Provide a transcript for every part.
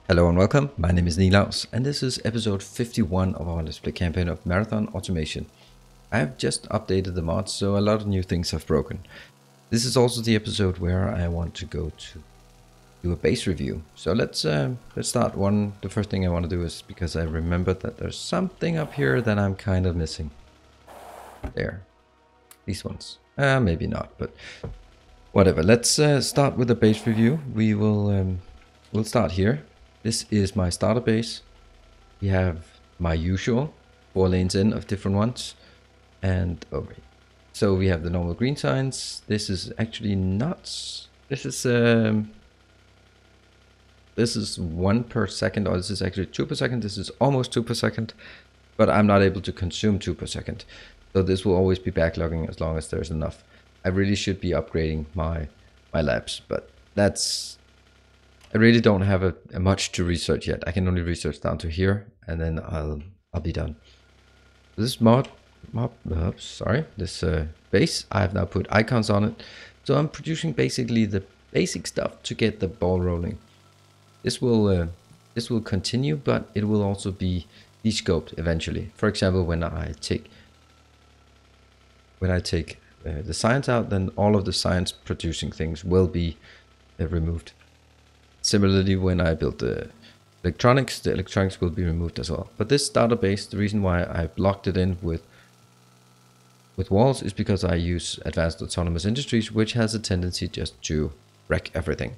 Hello and welcome, my name is Nilaus and this is episode 51 of our Let's Play campaign of Marathon Automation. I have just updated the mods, so a lot of new things have broken. This is also the episode where I want to go to do a base review. So let's start. The first thing I want to do is because I remembered that there's something up here that I'm kind of missing. There. These ones. Maybe not, but whatever. Let's start with the base review. We'll start here. This is my starter base. We have my usual 4 lanes in of different ones. And over here. So we have the normal green signs. This is actually nuts. This is 1 per second, or this is actually 2 per second. This is almost 2 per second, but I'm not able to consume 2 per second. So this will always be backlogging as long as there's enough. I really should be upgrading my labs, but I really don't have a much to research yet. I can only research down to here, and then I'll be done. This this base, I have now put icons on it, so I'm producing basically the basic stuff to get the ball rolling. This will continue, but it will also be descoped eventually. For example, when I take the science out, then all of the science producing things will be removed. Similarly, when I build the electronics will be removed as well. But this starter base, the reason why I blocked it in with walls is because I use advanced autonomous industries, which has a tendency just to wreck everything.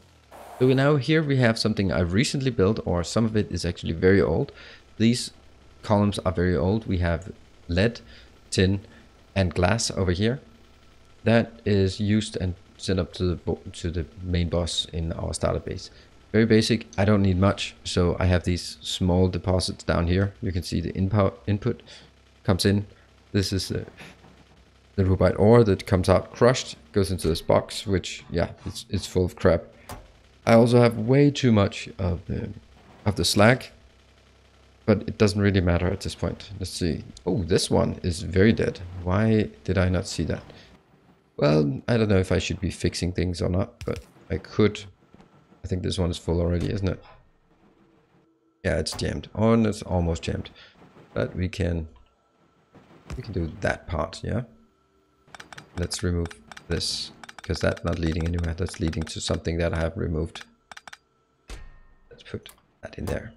So now here we have something I've recently built, or some of it is actually very old. These columns are very old. We have lead, tin, and glass over here. That is used and sent up to the main boss in our starter base. Very basic. I don't need much, so I have these small deposits down here. You can see the input comes in. This is the rubite ore that comes out crushed, goes into this box, which, yeah, it's full of crap. I also have way too much of the slag, but it doesn't really matter at this point. Let's see. Oh, this one is very dead. Why did I not see that? Well, I don't know if I should be fixing things or not, but I could. I think this one is full already, isn't it? Yeah, it's jammed. Oh, and it's almost jammed. But we can do that part, yeah? Let's remove this, because that's not leading anywhere. That's leading to something that I have removed. Let's put that in there.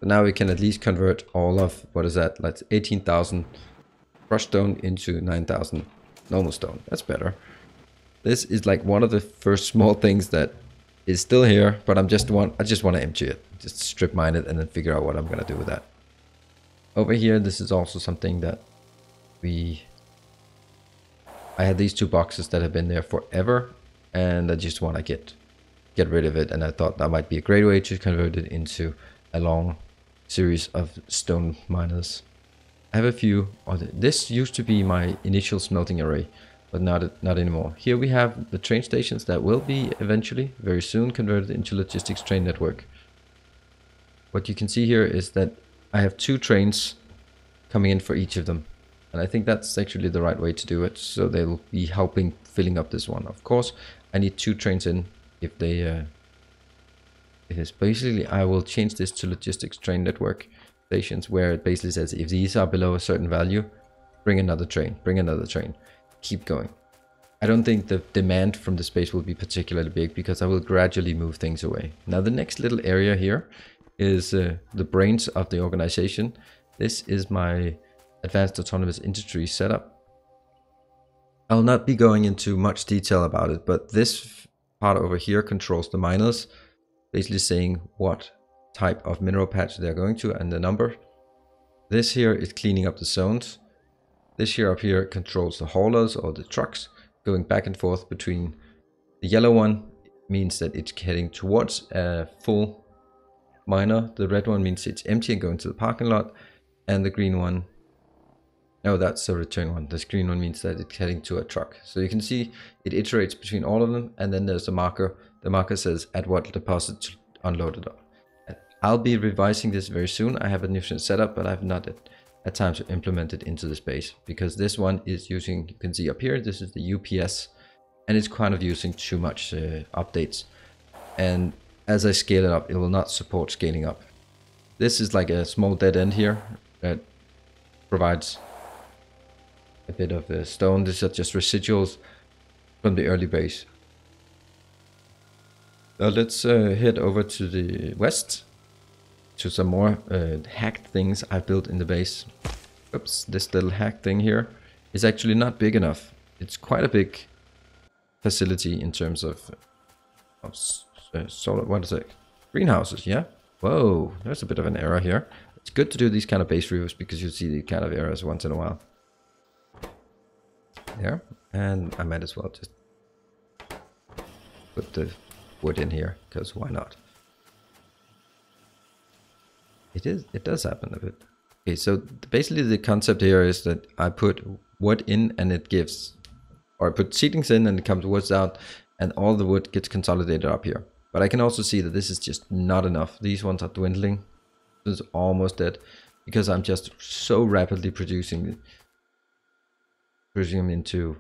So now we can at least convert all of, what is that? Like 18,000 crushed stone into 9,000 normal stone. That's better. This is like one of the first small things that is still here, but I just want to empty it. Just strip mine it and then figure out what I'm going to do with that. Over here, this is also something that I had these 2 boxes that have been there forever, and I just want to get rid of it, and I thought that might be a great way to convert it into a long series of stone miners. I have a few. This used to be my initial smelting array, but not anymore. Here we have the train stations that will be eventually, very soon, converted into logistics train network. What you can see here is that I have 2 trains coming in for each of them. And I think that's actually the right way to do it. So they'll be helping filling up this one. Of course, I need 2 trains in if they... it is basically, I will change this to logistics train network stations, where it basically says if these are below a certain value, bring another train, keep going. I don't think the demand from the space will be particularly big, because I will gradually move things away. Now the next little area here is the brains of the organization. This is my advanced autonomous industry setup. I'll not be going into much detail about it, but this part over here controls the miners, basically saying what type of mineral patch they're going to and the number. This here is cleaning up the zones. This here up here controls the haulers or the trucks going back and forth between. The yellow one means that it's heading towards a full miner. The red one means it's empty and going to the parking lot. And the green one, no, that's the return one. This green one means that it's heading to a truck. So you can see it iterates between all of them, and then there's a marker. The marker says at what deposit to unload it up. I'll be revising this very soon. I have a new setup, but I've not had time to implement it into the space, because this one is using, you can see up here, this is the UPS, and it's kind of using too much updates. And as I scale it up, it will not support scaling up. This is like a small dead end here that provides a bit of the stone. These are just residuals from the early base. Now let's head over to the west to some more hacked things I built in the base. Oops, this little hack thing here is actually not big enough. It's quite a big facility in terms of solar, what is it? Greenhouses, yeah? Whoa, there's a bit of an error here. It's good to do these kind of base reviews because you see the kind of errors once in a while. There, and I might as well just put the wood in here, because why not? It does happen a bit. Okay, so basically the concept here is that I put wood in and it gives, or I put seedlings in and it comes woods out, and all the wood gets consolidated up here. But I can also see that this is just not enough. These ones are dwindling. This is almost dead because I'm just so rapidly producing them into, you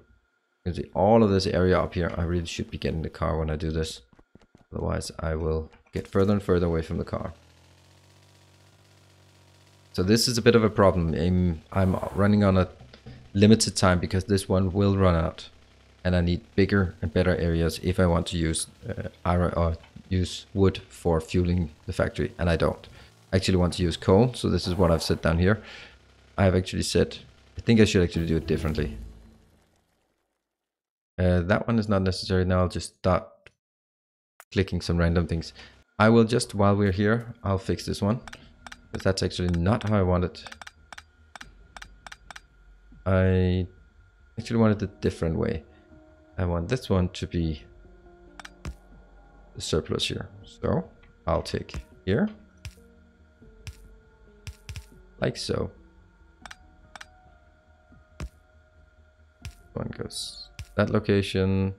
can see all of this area up here. I really should be getting the car when I do this. Otherwise I will get further and further away from the car. So this is a bit of a problem. I'm running on a limited time because this one will run out. And I need bigger and better areas if I want to use iron or use wood for fueling the factory, and I don't. I actually want to use coal, so this is what I've set down here. I have actually said, I think I should actually do it differently. That one is not necessary. Now I'll just start clicking some random things. I will just, while we're here, I'll fix this one. But that's actually not how I want it. I actually want it a different way. I want this one to be the surplus here. So I'll take here, like so. One goes that location,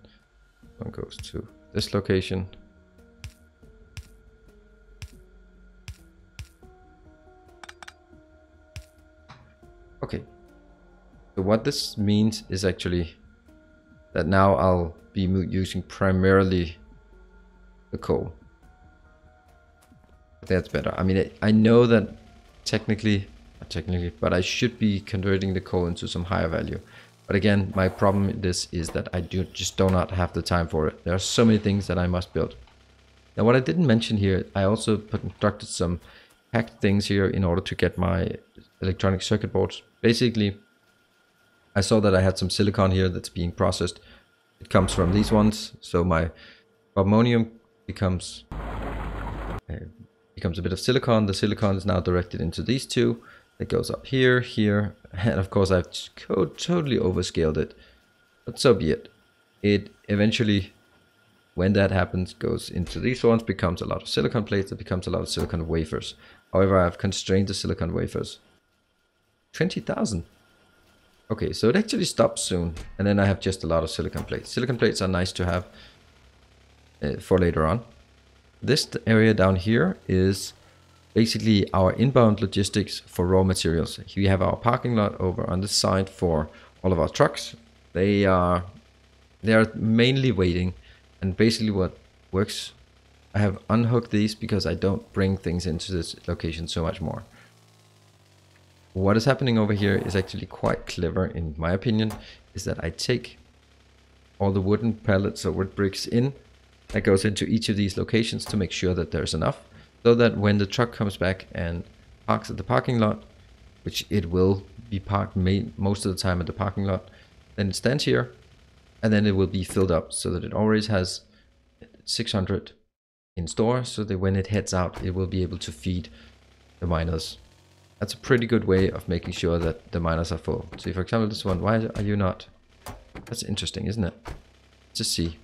one goes to this location. Okay, so what this means is actually that now I'll be using primarily the coal. That's better. I mean, I know that technically, but I should be converting the coal into some higher value. But again, my problem with this is that I just do not have the time for it. There are so many things that I must build. Now, what I didn't mention here, I also constructed some hacked things here in order to get my electronic circuit boards. Basically, I saw that I had some silicon here that's being processed. It comes from these ones, so my carbonium becomes a bit of silicon. The silicon is now directed into these two. It goes up here, here, and of course I've totally overscaled it. But so be it. It eventually, when that happens, goes into these ones, becomes a lot of silicon plates, it becomes a lot of silicon wafers. However, I've constrained the silicon wafers. 20,000. Okay, so it actually stops soon, and then I have just a lot of silicon plates. Silicon plates are nice to have for later on. This area down here is basically our inbound logistics for raw materials. We have our parking lot over on this side for all of our trucks. They are mainly waiting, and basically what works, I have unhooked these because I don't bring things into this location so much more. What is happening over here is actually quite clever in my opinion, is that I take all the wooden pallets or wood bricks in, that goes into each of these locations to make sure that there's enough, so that when the truck comes back and parks at the parking lot, which it will be parked most of the time at the parking lot, then it stands here and then it will be filled up so that it always has 600 in store, so that when it heads out it will be able to feed the miners. That's a pretty good way of making sure that the miners are full. So for example this one, why are you not? That's interesting, isn't it? Let's just see.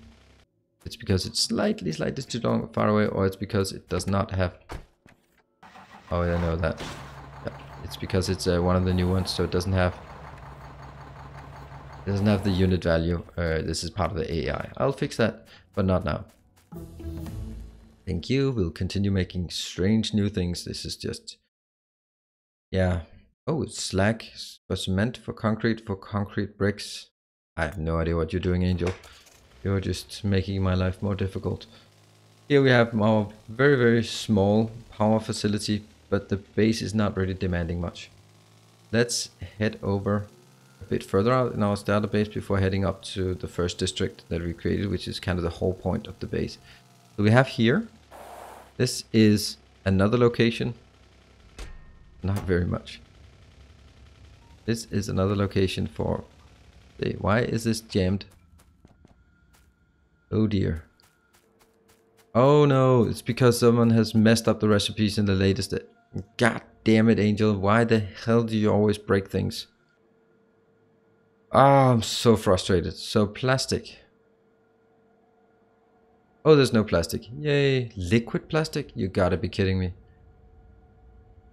It's because it's slightly too far away, or it's because it does not have... Oh, I know that. Yeah. It's because it's one of the new ones, so it doesn't have the unit value. This is part of the AI. I'll fix that, but not now. Thank you. We'll continue making strange new things. This is just... Yeah. Oh, it's slag for cement, for concrete bricks. I have no idea what you're doing, Angel. You're just making my life more difficult. Here we have our very, very small power facility, but the base is not really demanding much. Let's head over a bit further out in our starter base before heading up to the first district that we created, which is kind of the whole point of the base. So we have here, this is another location, not very much. This is another location for, why is this jammed? Oh dear. Oh no, it's because someone has messed up the recipes in the latest. God damn it, Angel. Why the hell do you always break things? Ah, I'm so frustrated. So plastic. Oh, there's no plastic. Yay. Liquid plastic? You gotta be kidding me.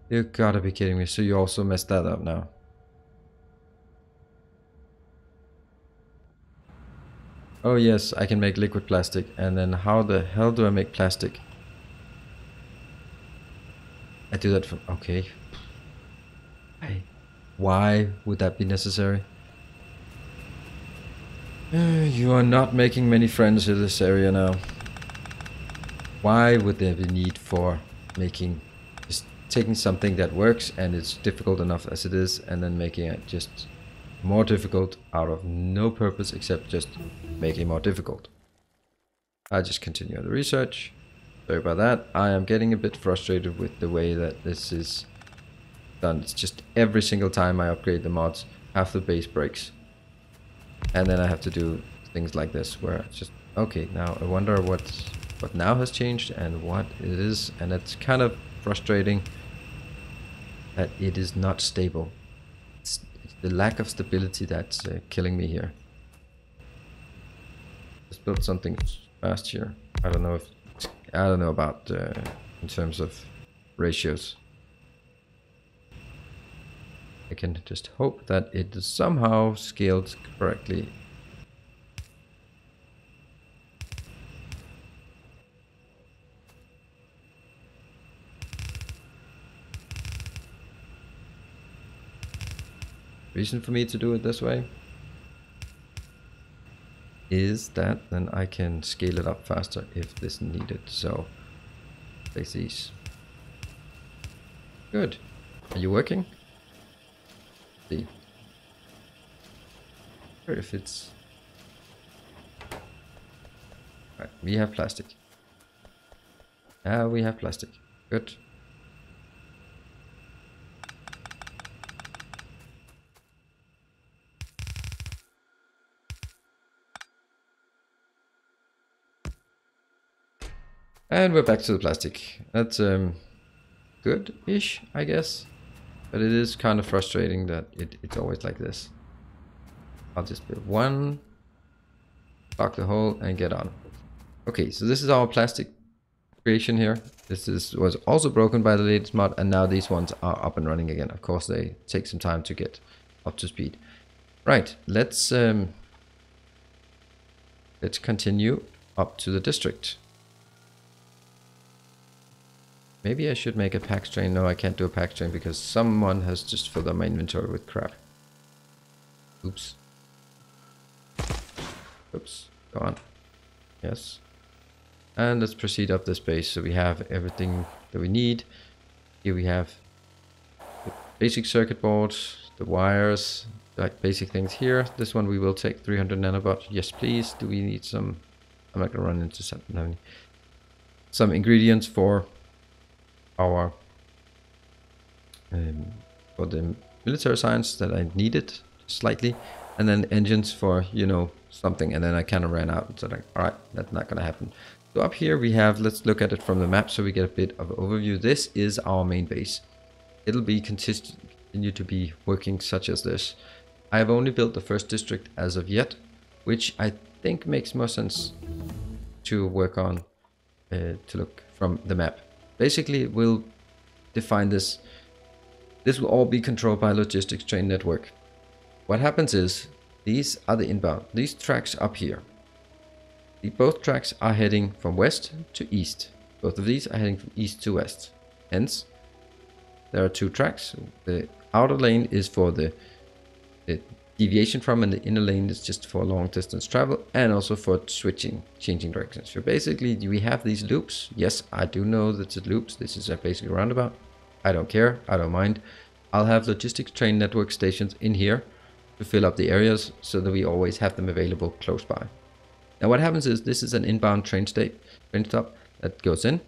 You gotta be kidding me. So you also messed that up now. Oh yes, I can make liquid plastic. And then how the hell do I make plastic? I do that from... Okay. Why would that be necessary? You are not making many friends in this area now. Why would there be need for making... Just taking something that works and it's difficult enough as it is and then making it just more difficult out of no purpose except just making it more difficult. I just continue the research. Sorry about that. I am getting a bit frustrated with the way that this is done. It's just every single time I upgrade the mods, half the base breaks. And then I have to do things like this where it's just, okay, now I wonder what now has changed and what it is. And it's kind of frustrating that it is not stable. It's the lack of stability that's killing me here. Let's build something fast here. I don't know about in terms of ratios. I can just hope that it is somehow scaled correctly. Reason for me to do it this way is that then I can scale it up faster if this needed. So place these. Good. Are you working? See. Or if it's... Right, we have plastic. We have plastic. Good. And we're back to the plastic. That's good-ish, I guess. But it is kind of frustrating that it's always like this. I'll just build one, block the hole, and get on. Okay, so this is our plastic creation here. Was also broken by the latest mod, and now these ones are up and running again. Of course, they take some time to get up to speed. Right, let's continue up to the district. Maybe I should make a pack train. No, I can't do a pack train because someone has just filled up my inventory with crap. Oops. Oops. Go on. Yes. And let's proceed up this base. So we have everything that we need. Here we have the basic circuit board, the wires, like basic things here. This one we will take 300 nanobot. Yes, please. Do we need some? I'm not gonna run into some ingredients for our for the military science that I needed slightly, and then engines for, you know, something, and then I kind of ran out. So like, all right, that's not gonna happen. So up here we have, let's look at it from the map so we get a bit of an overview. This is our main base. It'll be continue to be working such as this. I have only built the first district as of yet, which I think makes more sense to work on, to look from the map. Basically, we'll define this. This will all be controlled by logistics train network. What happens is, these are the inbound. These tracks up here. Both tracks are heading from west to east. Both of these are heading from east to west. Hence, there are two tracks. The outer lane is for the deviation from, and the inner lane is just for long distance travel and also for changing directions. So basically we have these loops. Yes, I do know that it's loops. This is basically a roundabout. I don't care, I don't mind. I'll have logistics train network stations in here to fill up the areas so that we always have them available close by. Now what happens is this is an inbound train stop that goes in,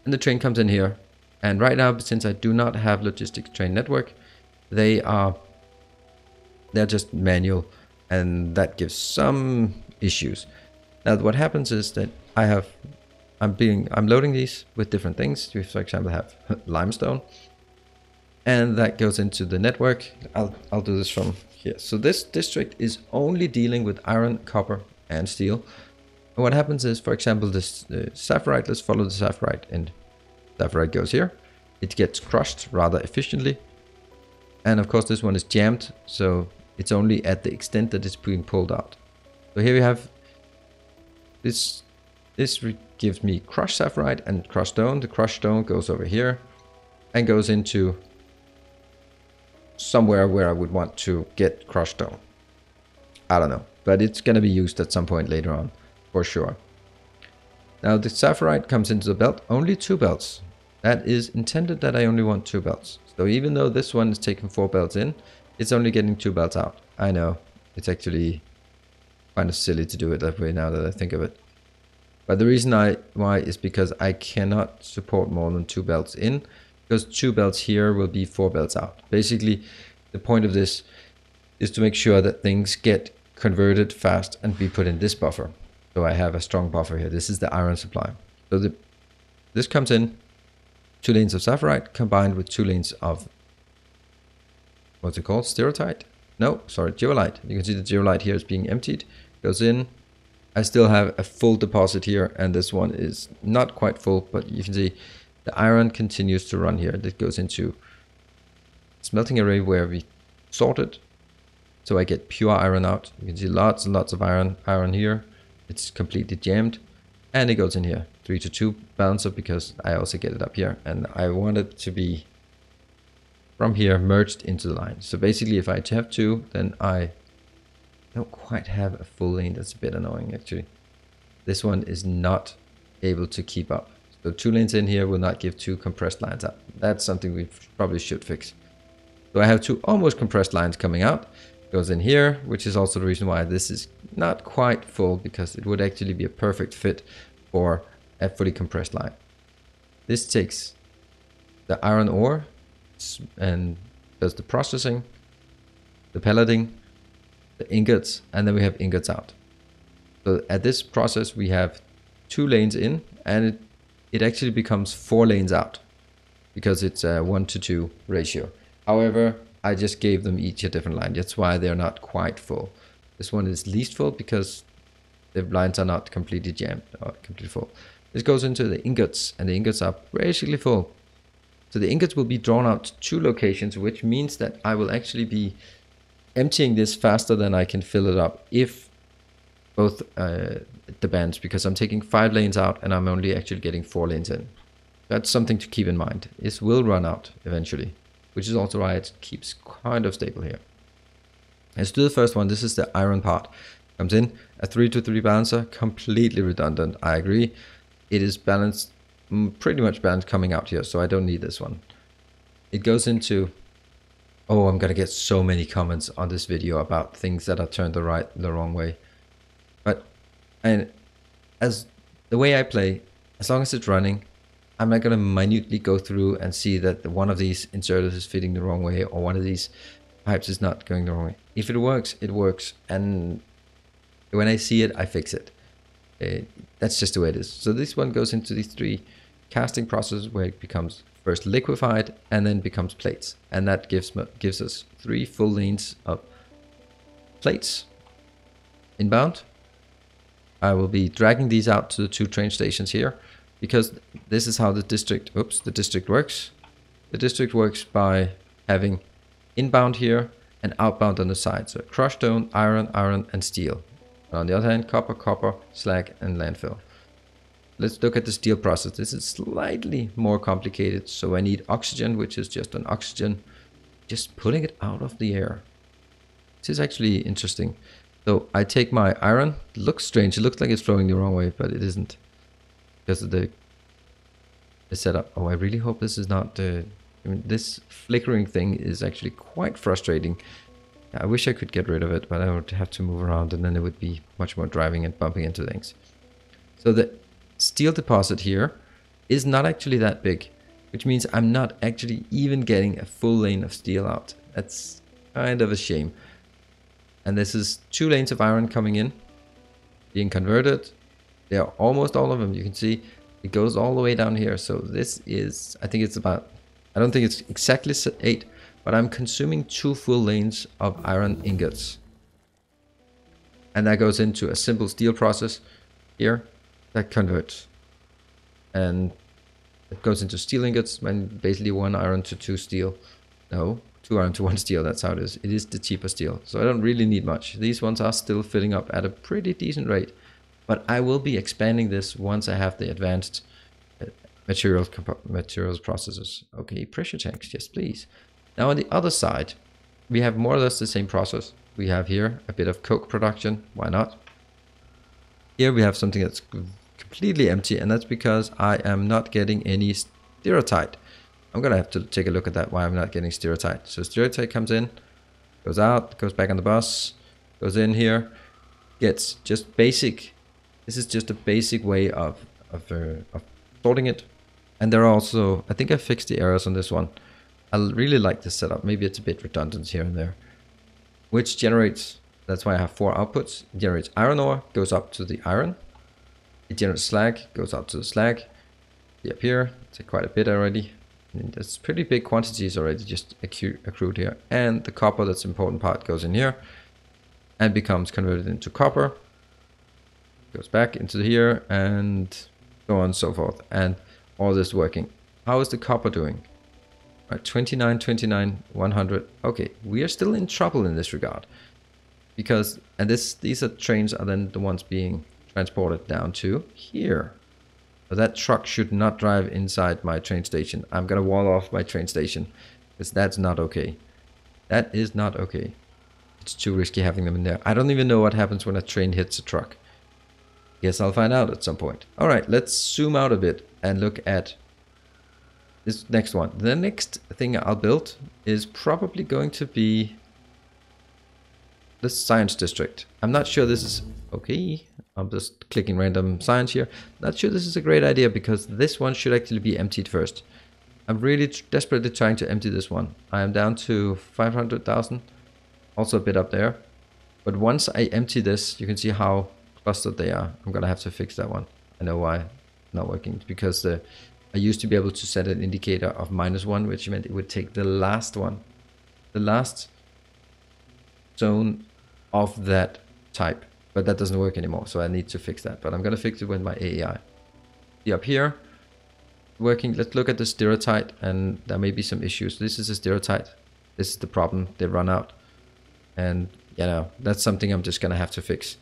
and the train comes in here. And right now, since I do not have logistics train network, they're just manual, and that gives some issues. Now what happens is that I'm loading these with different things. We, for example, have limestone, and that goes into the network. I'll do this from here. So this district is only dealing with iron, copper, and steel. And what happens is, for example, this sapphirite. Let's follow the sapphirite, and sapphirite goes here. It gets crushed rather efficiently, and of course this one is jammed, so it's only at the extent that it's being pulled out. So here we have this. This gives me crushed sapphirite and crushed stone. The crushed stone goes over here and goes into somewhere where I would want to get crushed stone. I don't know, but it's going to be used at some point later on, for sure. Now the sapphirite comes into the belt, only 2 belts. That is intended that I only want 2 belts. So even though this one is taking 4 belts in, it's only getting 2 belts out. I know, it's actually kind of silly to do it that way now that I think of it. But the reason why is because I cannot support more than 2 belts in, because 2 belts here will be 4 belts out. Basically, the point of this is to make sure that things get converted fast and be put in this buffer. So I have a strong buffer here. This is the iron supply. So this comes in 2 lanes of sapphirite combined with 2 lanes of, what's it called? Stereotype? No, sorry, geolite. You can see the geolite here is being emptied. Goes in. I still have a full deposit here, and this one is not quite full, but you can see the iron continues to run here. That goes into smelting array where we sort it. So I get pure iron out. You can see lots and lots of iron here. It's completely jammed, and it goes in here. 3-to-2 balancer, because I also get it up here, and I want it to be from here merged into the line. So basically if I have 2, then I don't quite have a full lane. That's a bit annoying actually. This one is not able to keep up. So 2 lanes in here will not give 2 compressed lines out. That's something we probably should fix. So I have 2 almost compressed lines coming out. Goes in here, which is also the reason why this is not quite full, because it would actually be a perfect fit for a fully compressed line. This takes the iron ore and does the processing, the pelleting, the ingots, and then we have ingots out. So at this process we have 2 lanes in, and it actually becomes 4 lanes out, because it's a 1-to-2 ratio. However, I just gave them each a different line. That's why they're not quite full. This one is least full because the lines are not completely jammed or completely full. This goes into the ingots, and the ingots are basically full. So the ingots will be drawn out to 2 locations, which means that I will actually be emptying this faster than I can fill it up if both the bands, because I'm taking 5 lanes out and I'm only actually getting 4 lanes in. That's something to keep in mind. This will run out eventually, which is also why it keeps kind of stable here. Let's do the first one. This is the iron part. Comes in a 3-to-3 balancer, completely redundant. I agree. It is balanced, pretty much balanced coming out here, so I don't need this one. It goes into, oh, I'm gonna get so many comments on this video about things that are turned the wrong way. But as the way I play, as long as it's running, I'm not going to minutely go through and see that one of these inserters is fitting the wrong way, or one of these pipes is not going the wrong way. If it works, it works. And when I see it, I fix it. That's just the way it is. So this one goes into these 3 casting processes where it becomes first liquefied and then becomes plates. And that gives us 3 full lanes of plates inbound. I will be dragging these out to the 2 train stations here, because this is how the district works. The district works by having inbound here and outbound on the side. So crushed stone, iron, and steel. And on the other hand, copper, slag, and landfill. Let's look at the steel process. This is slightly more complicated. So I need oxygen, which is just an oxygen, just pulling it out of the air. This is actually interesting. So I take my iron. It looks strange. It looks like it's flowing the wrong way, but it isn't because of the setup. Oh, I really hope this is not the... I mean, this flickering thing is actually quite frustrating. I wish I could get rid of it, but I would have to move around and then it would be much more driving and bumping into things. So the steel deposit here is not actually that big, which means I'm not actually even getting a full lane of steel out. That's kind of a shame. And this is 2 lanes of iron coming in, being converted. They are almost all of them. You can see it goes all the way down here. So this is, I think it's about, I don't think it's exactly 8, but I'm consuming 2 full lanes of iron ingots. And that goes into a simple steel process here that converts. And it goes into steel ingots, and basically 1 iron to 2 steel. No, 2 iron to 1 steel, that's how it is. It is the cheaper steel. So I don't really need much. These ones are still filling up at a pretty decent rate. But I will be expanding this once I have the advanced materials processes. Okay, pressure tanks, yes please. Now on the other side, we have more or less the same process. We have here a bit of coke production, why not? Here we have something that's completely empty, and that's because I am not getting any stereotype. I'm gonna have to take a look at that, why I'm not getting stereotype. So stereotype comes in, goes out, goes back on the bus, goes in here, gets just basic. This is just a basic way of sorting it. And there are also, I think I fixed the errors on this one. I really like this setup. Maybe it's a bit redundant here and there. Which generates, that's why I have 4 outputs. It generates iron ore, goes up to the iron. It generates slag, goes up to the slag. See up here, it's quite a bit already. And that's pretty big quantities already just accrued here. And the copper, that's the important part, goes in here and becomes converted into copper. Goes back into here and so on and so forth. And all this working. How is the copper doing? Right, 29, 29, 100. Okay, we are still in trouble in this regard. Because, and these are trains are then the ones being transported down to here. So that truck should not drive inside my train station. I'm gonna wall off my train station because that's not okay. That is not okay. It's too risky having them in there. I don't even know what happens when a train hits a truck. Guess I'll find out at some point. All right, let's zoom out a bit and look at this next one. The next thing I'll build is probably going to be the science district. I'm not sure this is okay. I'm just clicking random science here. Not sure this is a great idea because this one should actually be emptied first. I'm really desperately trying to empty this one. I am down to 500,000, also a bit up there. But once I empty this, you can see how clustered they are. I'm gonna have to fix that one. I know why it's not working. It's because I used to be able to set an indicator of -1, which meant it would take the last one, the last zone of that type. But that doesn't work anymore, so I need to fix that. But I'm gonna fix it with my AEI. See up here, working. Let's look at the stereotype, and there may be some issues. This is a stereotype. This is the problem. They run out, and you know that's something I'm just gonna have to fix.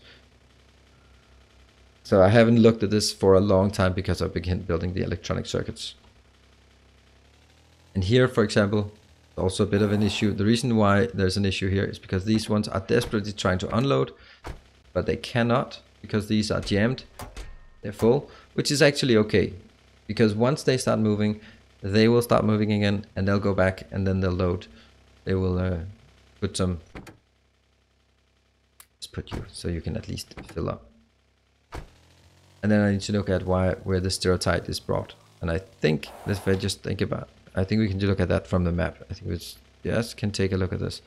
So I haven't looked at this for a long time because I began building the electronic circuits. And here, for example, also a bit of an issue. The reason why there's an issue here is because these ones are desperately trying to unload, but they cannot because these are jammed. They're full, which is actually okay. Because once they start moving, they will start moving again and they'll go back and then they'll load. They will put some, just put you so you can at least fill up. And then I need to look at where the stereotype is brought. And I think, if I just think about, I think we can look at that from the map. I think it's, yes, can take a look at this.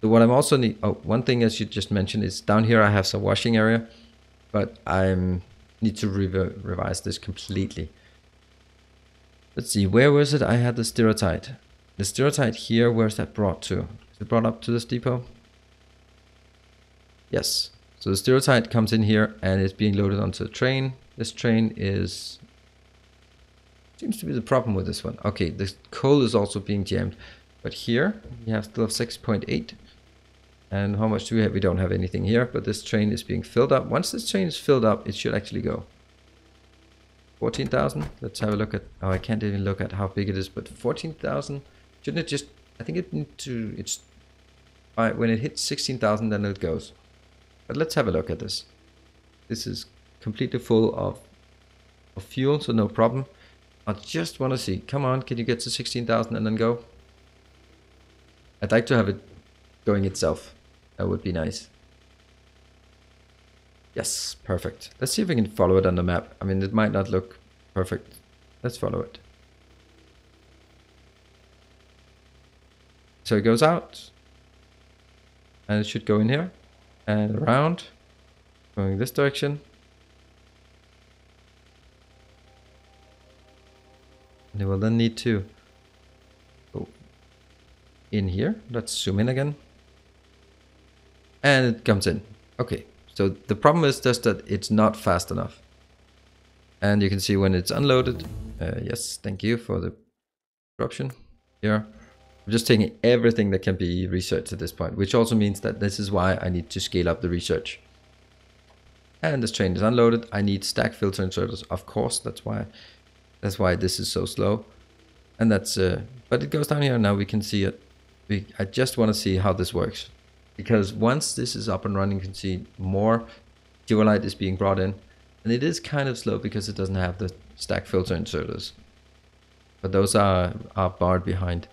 So what I'm also need, oh, one thing I should just mention is down here I have some washing area, but I need to revise this completely. Let's see, where was it I had the stereotype? The stereotype here, where's that brought to? Is it brought up to this depot? Yes. So the stereotype comes in here and is being loaded onto the train. This train is, seems to be the problem with this one. Okay, the coal is also being jammed. But here we have still 6.8. And how much do we have? We don't have anything here, but this train is being filled up. Once this train is filled up, it should actually go. 14,000. Let's have a look at, oh, I can't even look at how big it is, but 14,000. Shouldn't it just, I think it need to, it's when it hits 16,000, then it goes. But let's have a look at this. This is completely full of fuel, so no problem. I just want to see. Come on, can you get to 16,000 and then go? I'd like to have it going itself. That would be nice. Yes, perfect. Let's see if we can follow it on the map. I mean, it might not look perfect. Let's follow it. So it goes out. And it should go in here. And around. Going this direction. And it will then need to go in here. Let's zoom in again. And it comes in. Okay. So the problem is just that it's not fast enough. And you can see when it's unloaded. Yes, thank you for the corruption here. I'm just taking everything that can be researched at this point, which also means that this is why I need to scale up the research. And this train is unloaded. I need stack filter inserters, of course. That's why this is so slow. And that's but it goes down here. Now we can see it. I just want to see how this works, because once this is up and running, you can see more Light is being brought in, and it is kind of slow because it doesn't have the stack filter inserters. But those are barred behind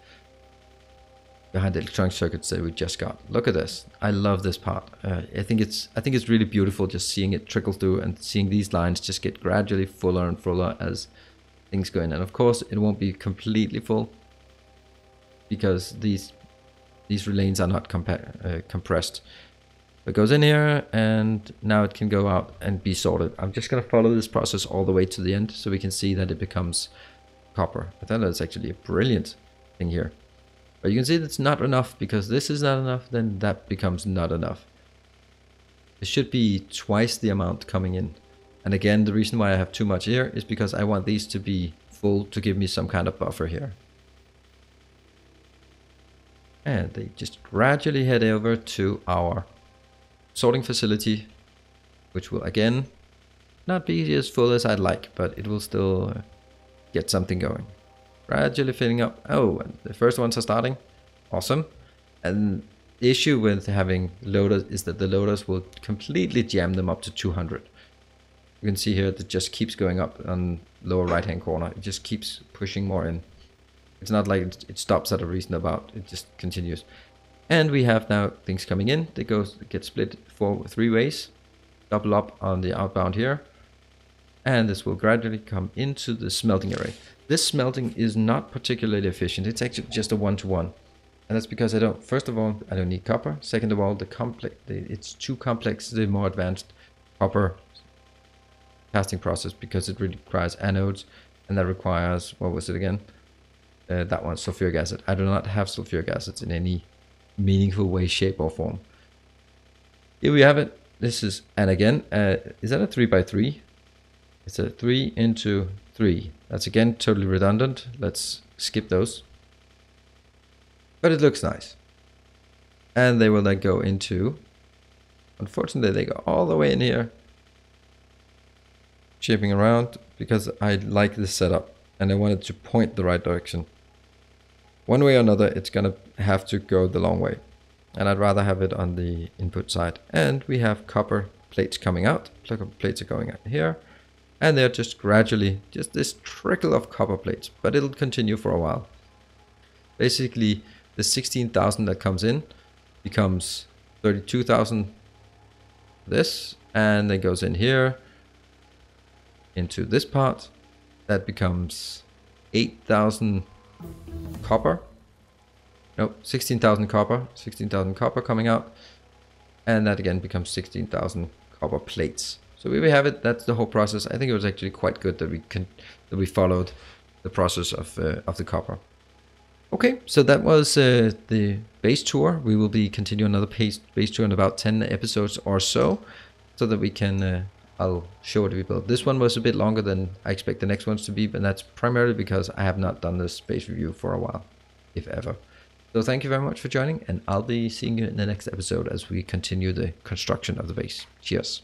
the electronic circuits that we just got. Look at this. I love this part. I think it's really beautiful just seeing it trickle through and seeing these lines just get gradually fuller and fuller as things go in. And of course it won't be completely full because these lanes are not compressed. It goes in here and now it can go out and be sorted. I'm just going to follow this process all the way to the end so we can see that it becomes copper. I thought that's actually a brilliant thing here. But you can see that's not enough, because this is not enough, then that becomes not enough. It should be twice the amount coming in. And again, the reason why I have too much here is because I want these to be full to give me some kind of buffer here. And they just gradually head over to our sorting facility, which will again not be as full as I'd like, but it will still get something going. Gradually filling up. Oh, and the first ones are starting. Awesome. And the issue with having loaders is that the loaders will completely jam them up to 200. You can see here that it just keeps going up on lower right hand corner. It just keeps pushing more in. It's not like it stops at a reason about. It just continues. And we have now things coming in. They get split 3 ways. Double up on the outbound here. And this will gradually come into the smelting array. This smelting is not particularly efficient. It's actually just a 1-to-1. And that's because first of all, I don't need copper. Second of all, it's too complex, the more advanced copper casting process, because it really requires anodes. And that requires, what was it again? That one, sulfuric acid. I do not have sulfuric acids in any meaningful way, shape or form. Here we have it. This is, and again, is that a 3x3? It's a 3 into 3. That's again totally redundant. Let's skip those. But it looks nice. And they will then go into, unfortunately they go all the way in here, shaping around, because I like this setup and I want it to point the right direction. One way or another, it's gonna have to go the long way. And I'd rather have it on the input side. And we have copper plates coming out. Copper plates are going out here. And they're just gradually, just this trickle of copper plates, but it'll continue for a while. Basically, the 16,000 that comes in becomes 32,000 this, and then goes in here into this part. That becomes 8,000 copper. Nope, 16,000 copper. 16,000 copper coming out. And that again becomes 16,000 copper plates. So here we have it. That's the whole process. I think it was actually quite good that we followed the process of the copper. Okay, so that was the base tour. We will be continuing another base tour in about 10 episodes or so that we can. I'll show what we built. This one was a bit longer than I expect the next ones to be, but that's primarily because I have not done this base review for a while, if ever. So thank you very much for joining, and I'll be seeing you in the next episode as we continue the construction of the base. Cheers.